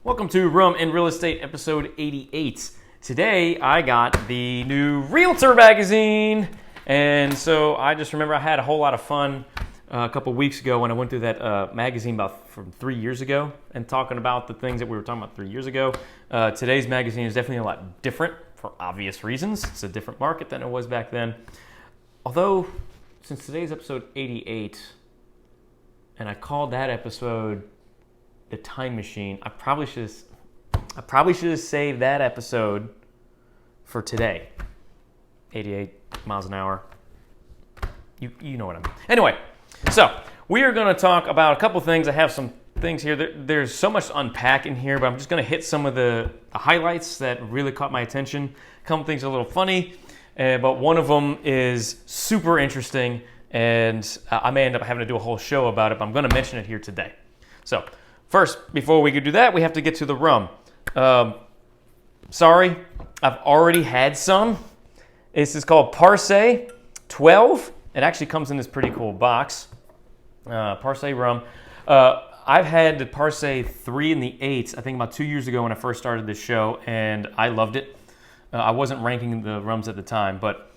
Welcome to Rum and Real Estate episode 88. Today I got the new Realtor magazine, and so I just remember I had a whole lot of fun a couple weeks ago when I went through that magazine from 3 years ago and talking about the things that we were talking about 3 years ago. Today's magazine is definitely a lot different for obvious reasons. It's a different market than it was back then. Although, since today's episode 88, and I called that episode The Time Machine, I probably should have saved that episode for today. 88 miles an hour. You know what I mean. Anyway, so we are going to talk about a couple things. I have some things here. There's so much to unpack in here, but I'm just going to hit some of the highlights that really caught my attention. A couple things are a little funny, but one of them is super interesting, and I may end up having to do a whole show about it, but I'm going to mention it here today. So first, before we could do that, we have to get to the rum. Sorry, I've already had some. This is called Parse 12. It actually comes in this pretty cool box. Parse rum. I've had the Parse 3 and the 8, I think about 2 years ago when I first started this show, and I loved it. I wasn't ranking the rums at the time, but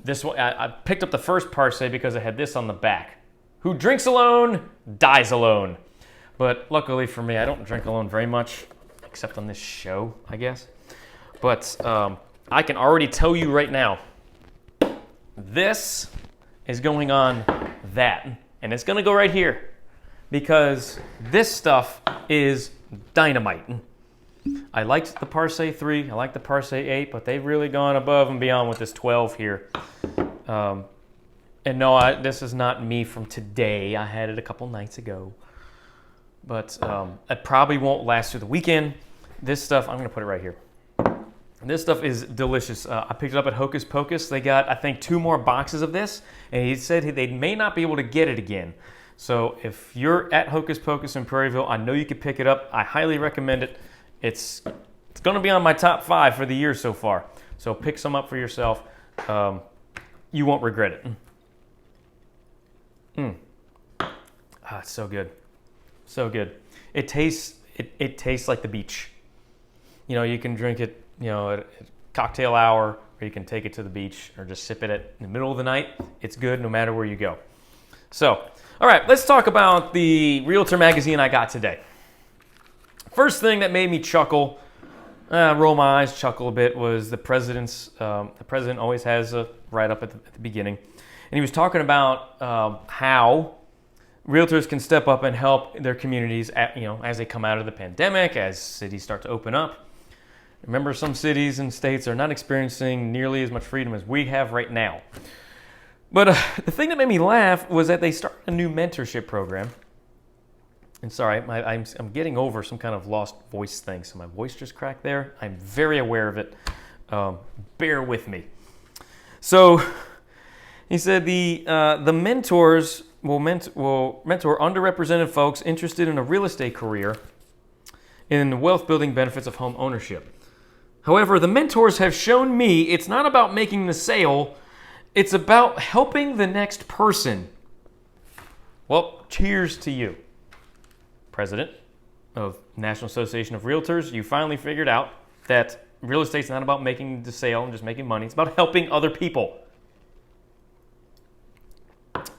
this one, I picked up the first Parse because I had this on the back. Who drinks alone, dies alone. But luckily for me, I don't drink alone very much, except on this show, I guess. But I can already tell you right now, this is going on that. And it's going to go right here, because this stuff is dynamite. I liked the Parse 3, I liked the Parse 8, but they've really gone above and beyond with this 12 here. And no, this is not me from today. I had it a couple nights ago. But it probably won't last through the weekend. This stuff, I'm going to put it right here. This stuff is delicious. I picked it up at Hocus Pocus. They got, I think, 2 more boxes of this, and he said they may not be able to get it again. So if you're at Hocus Pocus in Prairieville, I know you could pick it up. I highly recommend it. It's going to be on my top 5 for the year so far. So pick some up for yourself. You won't regret it. It's so good. So good. It tastes like the beach. You know, you can drink it, at cocktail hour, or you can take it to the beach or just sip it in the middle of the night. It's good no matter where you go. So, all right, let's talk about the Realtor magazine I got today. First thing that made me chuckle, roll my eyes, chuckle a bit, was the president's. The president always has a write-up at the beginning. And he was talking about how realtors can step up and help their communities, as they come out of the pandemic, as cities start to open up. Remember, some cities and states are not experiencing nearly as much freedom as we have right now. But the thing that made me laugh was that they started a new mentorship program. And sorry, I'm getting over some kind of lost voice thing, so my voice just cracked there. I'm very aware of it. Bear with me. So he said the mentors will mentor underrepresented folks interested in a real estate career in the wealth building benefits of home ownership. However, the mentors have shown me it's not about making the sale, it's about helping the next person. Well, cheers to you, President of National Association of Realtors. You finally figured out that real estate's not about making the sale and just making money. It's about helping other people.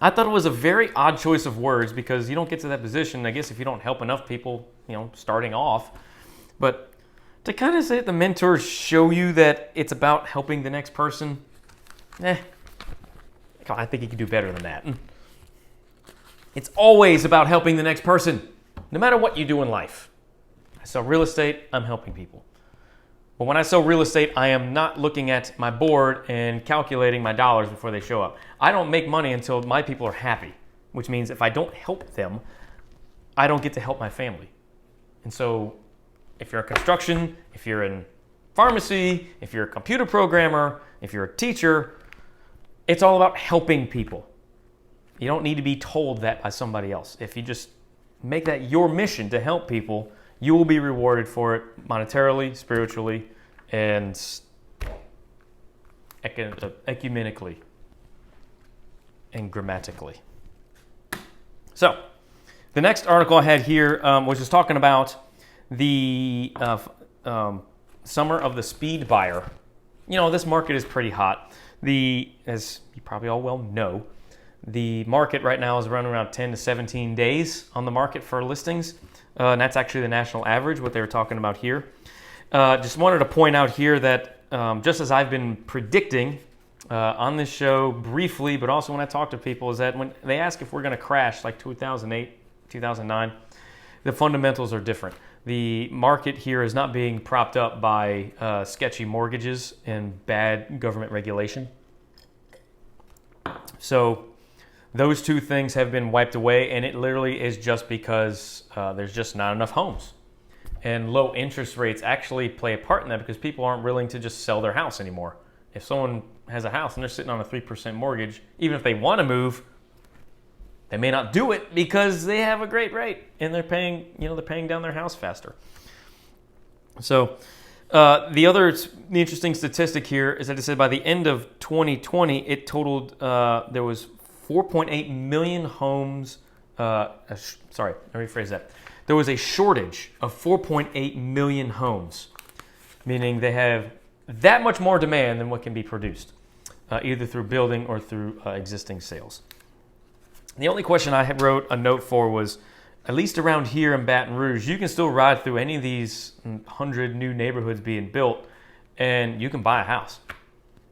I thought it was a very odd choice of words, because you don't get to that position, I guess, if you don't help enough people, starting off. But to kind of say that the mentors show you that it's about helping the next person, I think you can do better than that. It's always about helping the next person, no matter what you do in life. I sell real estate, I'm helping people. But when I sell real estate, I am not looking at my board and calculating my dollars before they show up. I don't make money until my people are happy, which means if I don't help them, I don't get to help my family. And so if you're in construction, if you're in pharmacy, if you're a computer programmer, if you're a teacher, it's all about helping people. You don't need to be told that by somebody else. If you just make that your mission to help people, you will be rewarded for it monetarily, spiritually, and ecumenically and grammatically. So, the next article I had here was just talking about the summer of the speed buyer. You know, this market is pretty hot. As you probably all well know, the market right now is running around 10 to 17 days on the market for listings. And that's actually the national average, what they were talking about here. Just wanted to point out here that just as I've been predicting on this show briefly, but also when I talk to people, is that when they ask if we're going to crash like 2008, 2009, the fundamentals are different. The market here is not being propped up by sketchy mortgages and bad government regulation. So those two things have been wiped away, and it literally is just because there's just not enough homes. And low interest rates actually play a part in that because people aren't willing to just sell their house anymore. If someone has a house and they're sitting on a 3% mortgage, even if they want to move, they may not do it because they have a great rate and they're paying down their house faster. So the interesting statistic here is that it said by the end of 2020, it totaled there was 4.8 million homes. Sorry, let me rephrase that. There was a shortage of 4.8 million homes, meaning they have that much more demand than what can be produced, either through building or through existing sales. The only question I wrote a note for was, at least around here in Baton Rouge, you can still ride through any of these 100 new neighborhoods being built, and you can buy a house.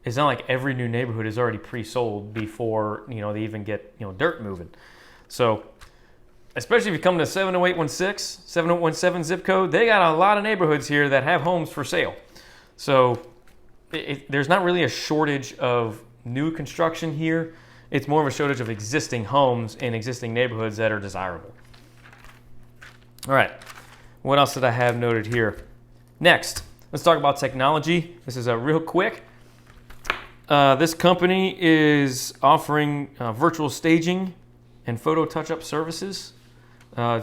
It's not like every new neighborhood is already pre-sold before they even get dirt moving. So, especially if you come to 70816, 70817 zip code, they got a lot of neighborhoods here that have homes for sale. So there's not really a shortage of new construction here. It's more of a shortage of existing homes in existing neighborhoods that are desirable. All right, what else did I have noted here? Next, let's talk about technology. This is a real quick. This company is offering virtual staging and photo touch-up services. I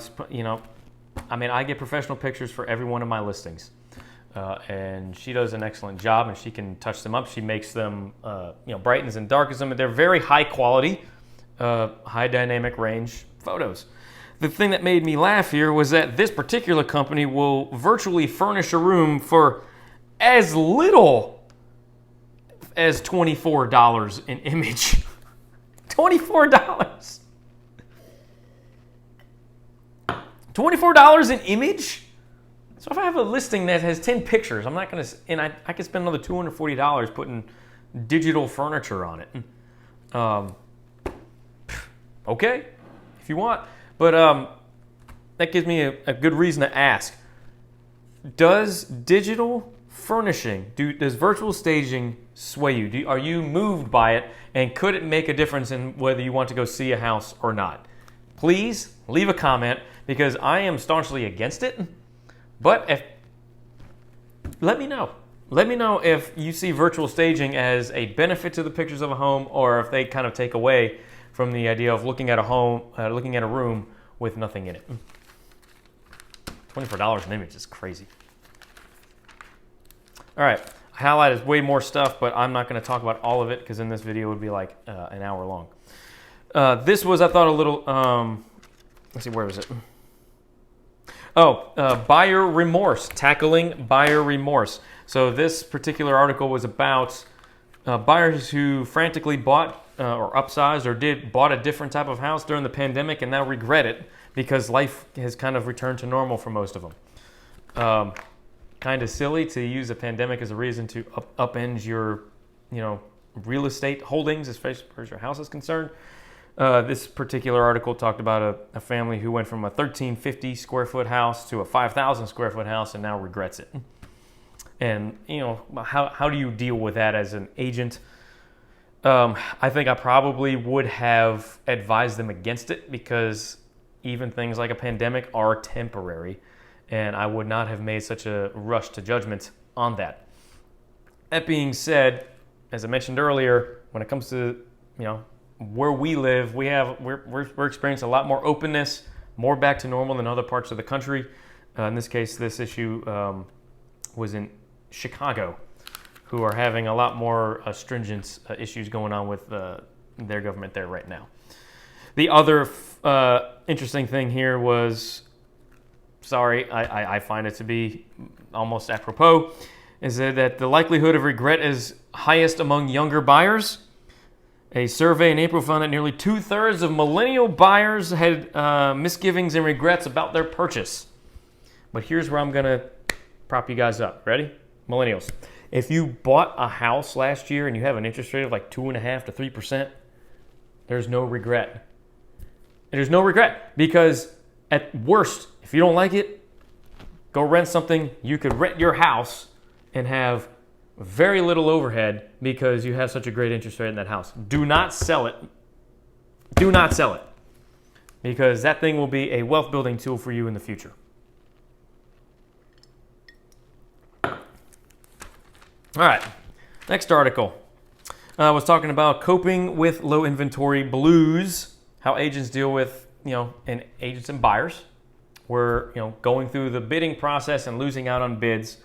get professional pictures for every one of my listings. And she does an excellent job, and she can touch them up. She makes them, brightens and darkens them. They're very high quality, high dynamic range photos. The thing that made me laugh here was that this particular company will virtually furnish a room for as little as $24 an image. $24. $24 an image? So if I have a listing that has 10 pictures, I'm not going to, and I could spend another $240 putting digital furniture on it. Okay, if you want. But that gives me a good reason to ask. Does digital furnishing, does virtual staging sway you? Are you moved by it? And could it make a difference in whether you want to go see a house or not? Please leave a comment, because I am staunchly against it. But let me know. Let me know if you see virtual staging as a benefit to the pictures of a home, or if they kind of take away from the idea of looking at a home, looking at a room with nothing in it. $24 an image is crazy. All right, I highlighted way more stuff, but I'm not going to talk about all of it because then this video would be like an hour long. This was, I thought, a little. Let's see, where was it? Buyer remorse, tackling buyer remorse. So this particular article was about buyers who frantically bought or upsized or bought a different type of house during the pandemic and now regret it because life has kind of returned to normal for most of them. Kind of silly to use a pandemic as a reason to upend your, real estate holdings as far as your house is concerned. This particular article talked about a family who went from a 1,350 square foot house to a 5,000 square foot house and now regrets it. And, how do you deal with that as an agent? I think I probably would have advised them against it because even things like a pandemic are temporary, and I would not have made such a rush to judgment on that. That being said, as I mentioned earlier, when it comes to, where we live, we're experiencing a lot more openness, more back to normal than other parts of the country. In this case, this issue was in Chicago, who are having a lot more stringent issues going on with their government there right now. The other interesting thing here was sorry, I find it to be almost apropos, is that the likelihood of regret is highest among younger buyers. A survey in April found that nearly 2/3 of millennial buyers had misgivings and regrets about their purchase. But here's where I'm going to prop you guys up. Ready? Millennials. If you bought a house last year and you have an interest rate of like 2.5% to 3%, there's no regret. There's no regret, because at worst, if you don't like it, go rent something. You could rent your house and have very little overhead because you have such a great interest rate in that house. Do not sell it. Do not sell it, because that thing will be a wealth building tool for you in the future. All right, next article. I was talking about coping with low inventory blues, how agents deal with, and agents and buyers were, going through the bidding process and losing out on bids.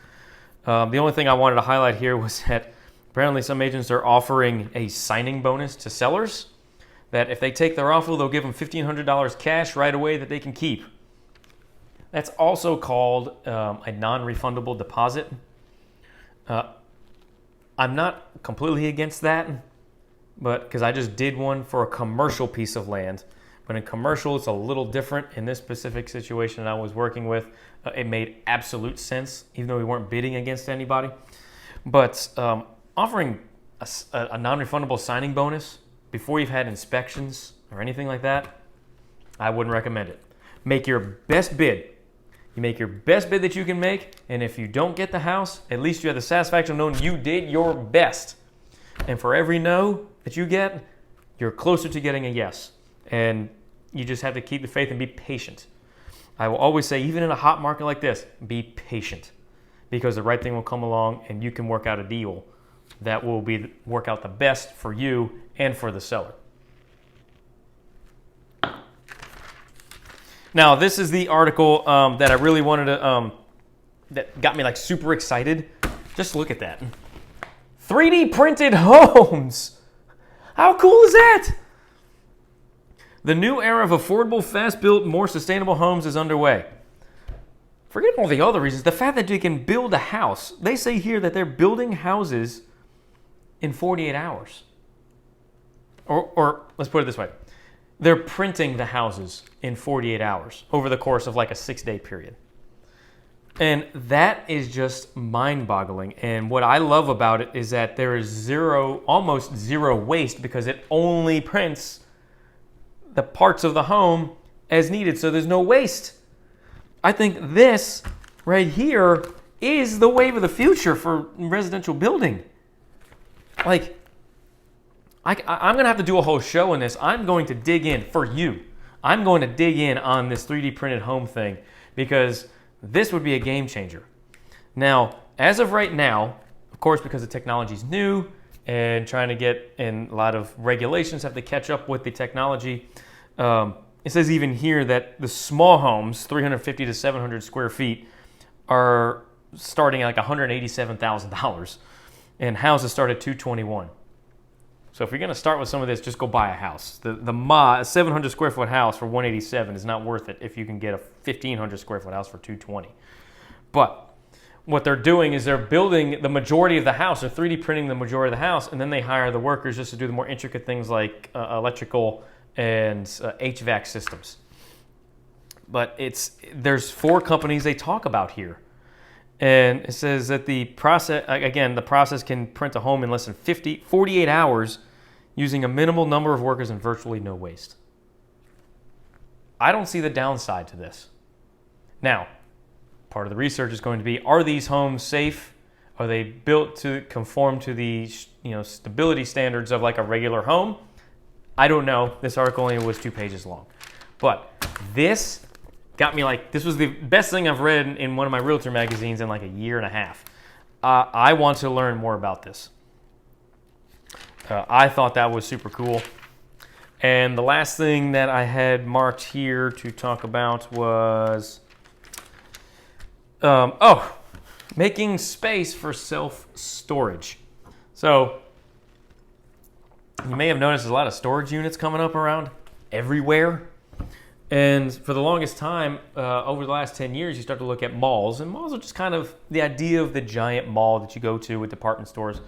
The only thing I wanted to highlight here was that apparently some agents are offering a signing bonus to sellers, that if they take their offer, they'll give them $1,500 cash right away that they can keep. That's also called a non-refundable deposit. I'm not completely against that, but because I just did one for a commercial piece of land. But in commercial, it's a little different. In this specific situation that I was working with, it made absolute sense, even though we weren't bidding against anybody. But offering a non-refundable signing bonus before you've had inspections or anything like that, I wouldn't recommend it. Make your best bid. You make your best bid that you can make, and if you don't get the house, at least you have the satisfaction of knowing you did your best. And for every no that you get, you're closer to getting a yes. And you just have to keep the faith and be patient. I will always say, even in a hot market like this, be patient, because the right thing will come along and you can work out a deal that will work out the best for you and for the seller. Now, this is the article that I really wanted to, that got me like super excited. Just look at that. 3D printed homes. How cool is that? The new era of affordable, fast-built, more sustainable homes is underway. Forget all the other reasons. The fact that you can build a house. They say here that they're building houses in 48 hours. Or let's put it this way. They're printing the houses in 48 hours over the course of like a 6-day period. And that is just mind-boggling. And what I love about it is that there is almost zero waste, because it only prints the parts of the home as needed. So there's no waste. I think this right here is the wave of the future for residential building. Like, I'm going to have to do a whole show on this. I'm going to dig in for you. I'm going to dig in on this 3D printed home thing, because this would be a game changer. Now, as of right now, of course, because the technology is new and trying to get in, a lot of regulations have to catch up with the technology. It says even here that the small homes, 350 to 700 square feet, are starting at like $187,000, and houses start at $221,000. So if you're going to start with some of this, just go buy a house. A 700 square foot house for $187,000 is not worth it if you can get a 1,500 square foot house for $220,000. But what they're doing is they're building the majority of the house. They're 3D printing the majority of the house, and then they hire the workers just to do the more intricate things like electrical and HVAC systems. But there's 4 companies they talk about here. And it says that the process can print a home in less than 48 hours using a minimal number of workers and virtually no waste. I don't see the downside to this. Now, part of the research is going to be, are these homes safe? Are they built to conform to the stability standards of like a regular home? I don't know. This article only was 2 pages long. But this got me like, this was the best thing I've read in one of my Realtor magazines in like a year and a half. I want to learn more about this. I thought that was super cool. And the last thing that I had marked here to talk about was, making space for self-storage. So you may have noticed there's a lot of storage units coming up around everywhere. And for the longest time, over the last 10 years, you start to look at malls. And malls are just kind of the idea of the giant mall that you go to with department stores.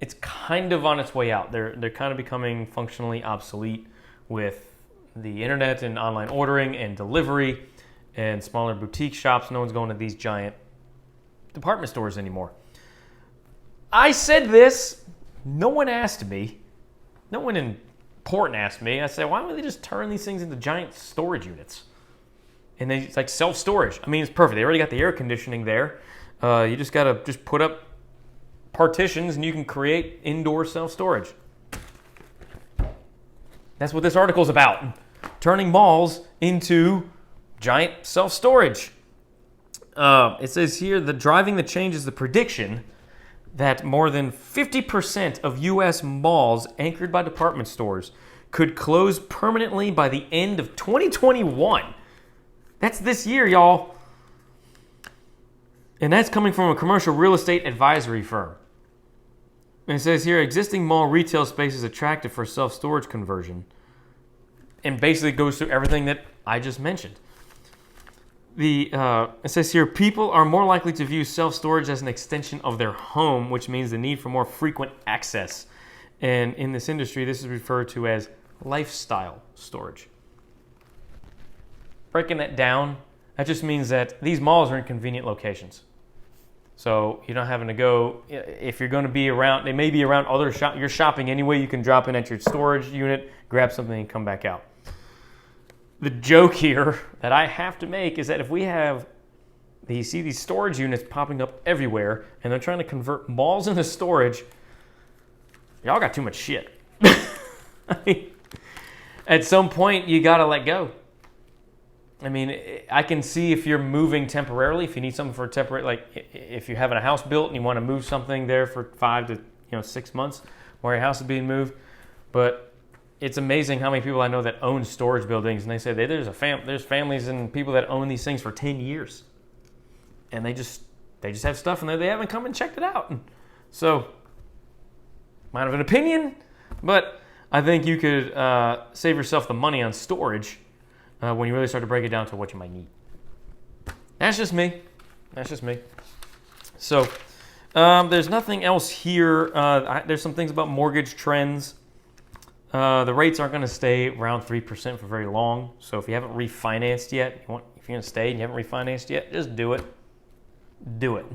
It's kind of on its way out. They're kind of becoming functionally obsolete with the internet and online ordering and delivery and smaller boutique shops. No one's going to these giant department stores anymore. I said this. No one asked me. No one important asked me. I said, why don't they just turn these things into giant storage units? And it's like self-storage. I mean, it's perfect. They already got the air conditioning there. You just got to just put up partitions and you can create indoor self-storage. That's what this article is about. Turning malls into giant self-storage. It says here that driving the change is the prediction that more than 50% of U.S. malls anchored by department stores could close permanently by the end of 2021. That's this year, y'all. And that's coming from a commercial real estate advisory firm. And it says here, existing mall retail space is attractive for self-storage conversion. And basically goes through everything that I just mentioned. It says here, people are more likely to view self-storage as an extension of their home, which means the need for more frequent access. And in this industry, this is referred to as lifestyle storage. Breaking that down, that just means that these malls are in convenient locations. So you're not having to go, if you're going to be around, they may be around other you're shopping anyway, you can drop in at your storage unit, grab something and come back out. The joke here that I have to make is that if we have, you see these storage units popping up everywhere and they're trying to convert malls into storage, y'all got too much shit. I mean, at some point you got to let go. I mean, I can see if you're moving temporarily, if you need something for temporary, like if you're having a house built and you want to move something there for 5 to 6 months while your house is being moved. But it's amazing how many people I know that own storage buildings, and they say there's families and people that own these things for 10 years, and they just have stuff in there they haven't come and checked it out. So, might have an opinion, but I think you could save yourself the money on storage when you really start to break it down to what you might need. That's just me. So, there's nothing else here. There's some things about mortgage trends. The rates aren't going to stay around 3% for very long. So if you haven't refinanced yet, if you're going to stay and you haven't refinanced yet, just do it. Do it.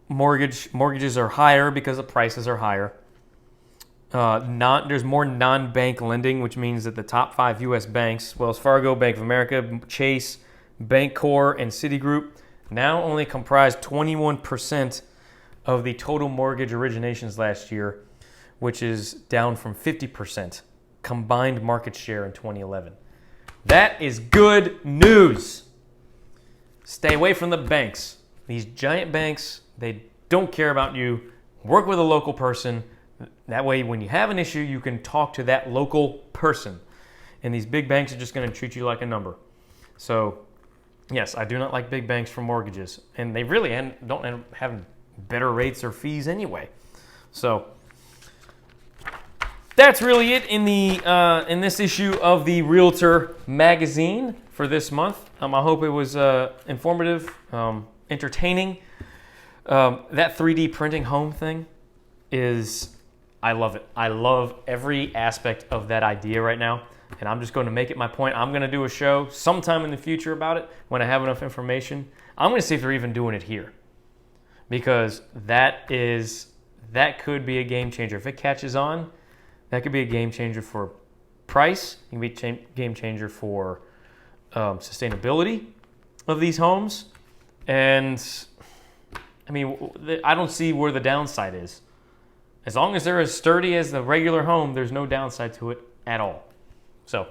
Mortgages are higher because the prices are higher. There's more non-bank lending, which means that the top 5 U.S. banks, Wells Fargo, Bank of America, Chase, Bancorp, and Citigroup, now only comprise 21% of the total mortgage originations last year, which is down from 50% combined market share in 2011. That is good news. Stay away from the banks. These giant banks, they don't care about you. Work with a local person. That way, when you have an issue, you can talk to that local person. And these big banks are just going to treat you like a number. So, yes, I do not like big banks for mortgages. And they really don't end up having better rates or fees anyway. So that's really it in this issue of the Realtor magazine for this month. I hope it was informative, entertaining. That 3D printing home thing I love it. I love every aspect of that idea right now. And I'm just going to make it my point. I'm going to do a show sometime in the future about it when I have enough information. I'm going to see if they're even doing it here. Because that could be a game changer. If it catches on, that could be a game changer for price. It can be a game changer for sustainability of these homes. And, I mean, I don't see where the downside is. As long as they're as sturdy as the regular home, there's no downside to it at all. So,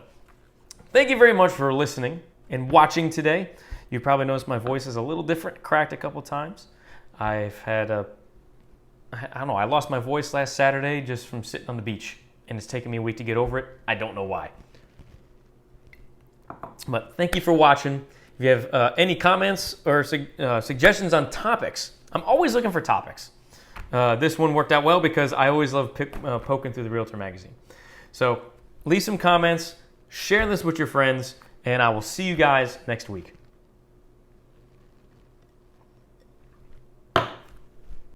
thank you very much for listening and watching today. You probably noticed my voice is a little different, cracked a couple times. I've had I lost my voice last Saturday just from sitting on the beach, and it's taken me a week to get over it. I don't know why. But thank you for watching. If you have any comments or suggestions on topics, I'm always looking for topics. This one worked out well because I always love poking through the Realtor magazine. So leave some comments, share this with your friends, and I will see you guys next week.